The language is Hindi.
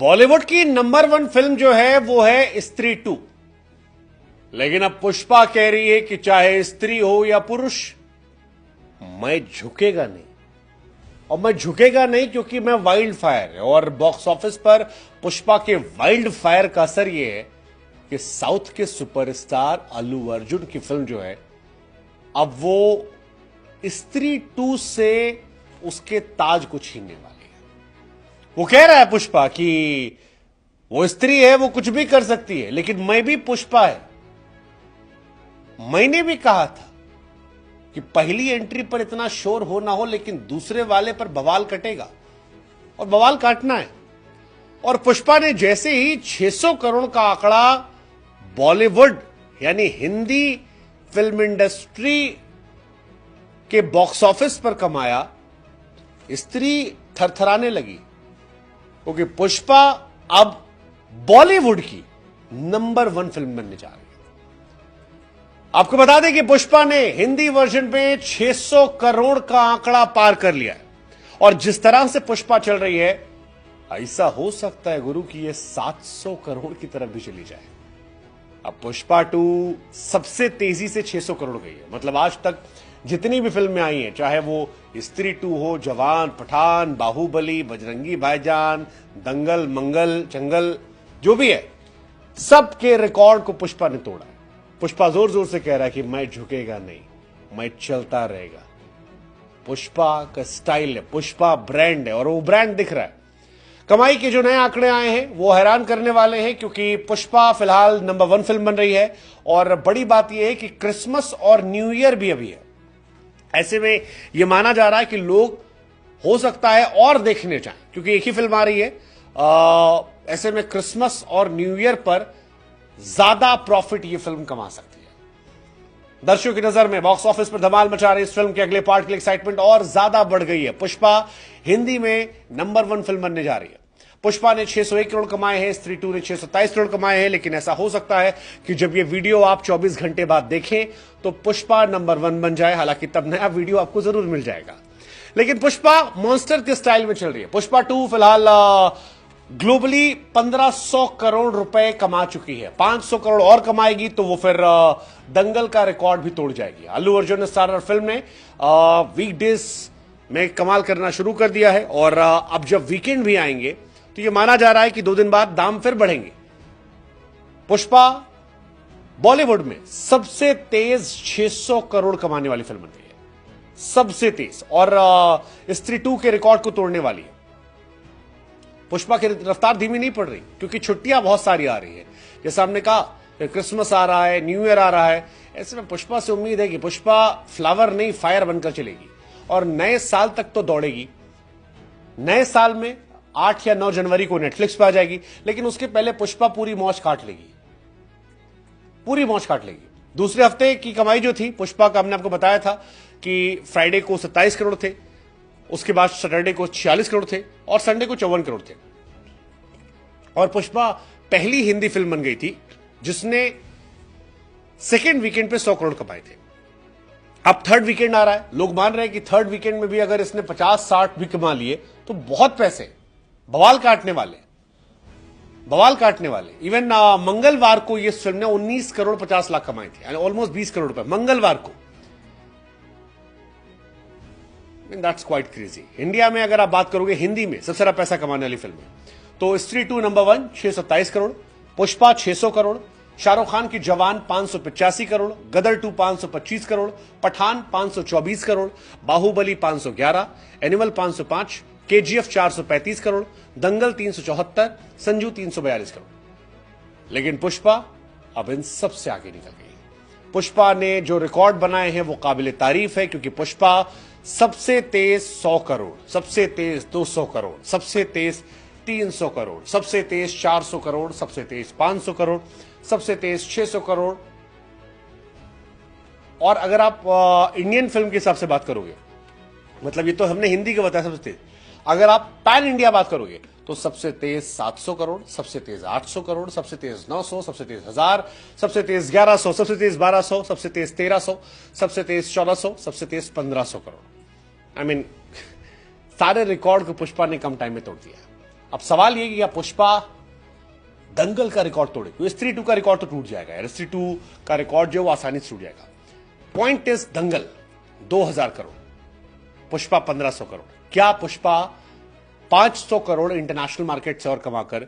बॉलीवुड की नंबर 1 फिल्म जो है वो है स्त्री 2। लेकिन अब पुष्पा कह रही है कि चाहे स्त्री हो या पुरुष, मैं झुकेगा नहीं। और मैं झुकेगा नहीं क्योंकि मैं वाइल्ड फायर है। और बॉक्स ऑफिस पर पुष्पा के वाइल्ड फायर का असर यह है कि साउथ के सुपरस्टार अल्लू अर्जुन की फिल्म जो है, अब वो स्त्री 2 से उसके ताज को छीनने वाली है। वो कह रहा है पुष्पा कि वो स्त्री है, वो कुछ भी कर सकती है, लेकिन मैं भी पुष्पा है। मैंने भी कहा था कि पहली एंट्री पर इतना शोर हो ना हो, लेकिन दूसरे वाले पर बवाल कटेगा और बवाल काटना है। और पुष्पा ने जैसे ही 600 करोड़ का आंकड़ा बॉलीवुड यानी हिंदी फिल्म इंडस्ट्री के बॉक्स ऑफिस पर कमाया, स्त्री थरथराने लगी, क्योंकि पुष्पा अब बॉलीवुड की नंबर 1 फिल्म बनने जा रही है। आपको बता दें कि पुष्पा ने हिंदी वर्जन में 600 करोड़ का आंकड़ा पार कर लिया है। और जिस तरह से पुष्पा चल रही है, ऐसा हो सकता है गुरु कि यह 700 करोड़ की तरफ भी चली जाए। अब पुष्पा 2 सबसे तेजी से 600 करोड़ गई है। मतलब आज तक जितनी भी फिल्में आई हैं, चाहे वो स्त्री 2 हो, जवान, पठान, बाहुबली, बजरंगी भाईजान, दंगल, मंगल, चंगल, जो भी है, सबके रिकॉर्ड को पुष्पा ने तोड़ा है। पुष्पा जोर जोर से कह रहा है कि मैं झुकेगा नहीं, मैं चलता रहेगा। पुष्पा का स्टाइल है, पुष्पा ब्रांड है, और वो ब्रांड दिख रहा है। कमाई के जो नए आंकड़े आए हैं वो हैरान करने वाले हैं, क्योंकि पुष्पा फिलहाल नंबर 1 फिल्म बन रही है। और बड़ी बात यह है कि क्रिसमस और न्यू ईयर भी अभी है। ऐसे में यह माना जा रहा है कि लोग हो सकता है और देखने चाहें, क्योंकि एक ही फिल्म आ रही है। ऐसे में क्रिसमस और न्यू ईयर पर ज्यादा प्रॉफिट ये फिल्म कमा सकती है। दर्शकों की नजर में बॉक्स ऑफिस पर धमाल मचा रही इस फिल्म के अगले पार्ट के लिए एक्साइटमेंट और ज्यादा बढ़ गई है। पुष्पा हिंदी में नंबर 1 फिल्म बनने जा रही है। पुष्पा ने 601 करोड़ कमाए हैं, स्त्री 2 ने 627 करोड़ कमाए हैं। लेकिन ऐसा हो सकता है कि जब ये वीडियो आप 24 घंटे बाद देखें तो पुष्पा नंबर 1 बन जाए। हालांकि तब नया वीडियो आपको जरूर मिल जाएगा। लेकिन पुष्पा मॉन्स्टर के स्टाइल में चल रही है। पुष्पा 2 फिलहाल ग्लोबली 1500 करोड़ रुपए कमा चुकी है। 500 करोड़ और कमाएगी तो वो फिर दंगल का रिकॉर्ड भी तोड़ जाएगी। अल्लू अर्जुन स्टारर फिल्म ने वीकडेज में कमाल करना शुरू कर दिया है। और अब जब वीकेंड भी आएंगे तो ये माना जा रहा है कि 2 दिन बाद दाम फिर बढ़ेंगे। पुष्पा बॉलीवुड में सबसे तेज 600 करोड़ कमाने वाली फिल्म बन गई है, सबसे तेज। और स्त्री 2 के रिकॉर्ड को तोड़ने वाली है। पुष्पा की रफ्तार धीमी नहीं पड़ रही, क्योंकि छुट्टियां बहुत सारी आ रही है। जैसा हमने कहा, क्रिसमस आ रहा है, न्यू ईयर आ रहा है। ऐसे में पुष्पा से उम्मीद है कि पुष्पा फ्लावर नहीं फायर बनकर चलेगी और नए साल तक तो दौड़ेगी। नए साल में 8 या 9 जनवरी को नेटफ्लिक्स पे आ जाएगी। लेकिन उसके पहले पुष्पा पूरी मौज काट लेगी, पूरी मौज काट लेगी। दूसरे हफ्ते की कमाई जो थी पुष्पा का, हमने आपको बताया था कि फ्राइडे को 27 करोड़ थे, उसके बाद सैटरडे को 46 करोड़ थे और संडे को 54 करोड़ थे। और पुष्पा पहली हिंदी फिल्म बन गई थी जिसने सेकेंड वीकेंड पे 100 करोड़ कमाए थे। अब थर्ड वीकेंड आ रहा है। लोग मान रहे हैं कि थर्ड वीकेंड में भी अगर इसने 50-60 भी कमा लिए तो बहुत पैसे, बवाल काटने वाले, बवाल काटने वाले। इवन मंगलवार को ये फिल्म ने 19 करोड़ 50 लाख कमाए थे, ऑलमोस्ट 20 करोड़ रुपए मंगलवार को। That's quite crazy। इंडिया में अगर आप बात करोगे हिंदी में सबसे ज्यादा पैसा कमाने वाली फिल्म तो स्त्री 2 नंबर 1 627 करोड़, पुष्पा 600 करोड़, शाहरुख खान की जवान 585 करोड़, गदर 2 525 करोड़, पठान 524 करोड़, बाहुबली 511, एनिमल 505, केजीएफ 435 करोड़, दंगल 374, संजू 342 करोड़। लेकिन पुष्पा अब इन सबसे आगे निकल गई। पुष्पा ने जो रिकॉर्ड बनाए हैं वो काबिल तारीफ है, क्योंकि पुष्पा सबसे तेज 100 करोड़, सबसे तेज 200 करोड़, सबसे तेज 300 करोड़, सबसे तेज 400 करोड़, सबसे तेज 500 करोड़, सबसे तेज 600 करोड़। और अगर आप इंडियन फिल्म के हिसाब से बात करोगे, मतलब ये तो हमने हिंदी का बताया सबसे तेज, अगर आप पैन इंडिया बात करोगे तो सबसे तेज 700 करोड़, सबसे तेज 800 करोड़, सबसे तेज 900, सबसे तेज 1000, सबसे तेज 1100, सबसे तेज 1200, सबसे तेज 1300, सबसे तेज 1400, सबसे तेज 1500 करोड़। आई मीन सारे रिकॉर्ड को पुष्पा ने कम टाइम में तोड़ दिया। अब सवाल ये कि क्या पुष्पा दंगल का रिकॉर्ड तोड़े? तो स्त्री 2 का रिकॉर्ड तो टूट जाएगा, स्त्री 2 का रिकॉर्ड जो वो आसानी से टूट जाएगा। पॉइंट इज दंगल 2000 करोड़, पुष्पा 1500 करोड़। क्या पुष्पा 500 करोड़ इंटरनेशनल मार्केट से और कमाकर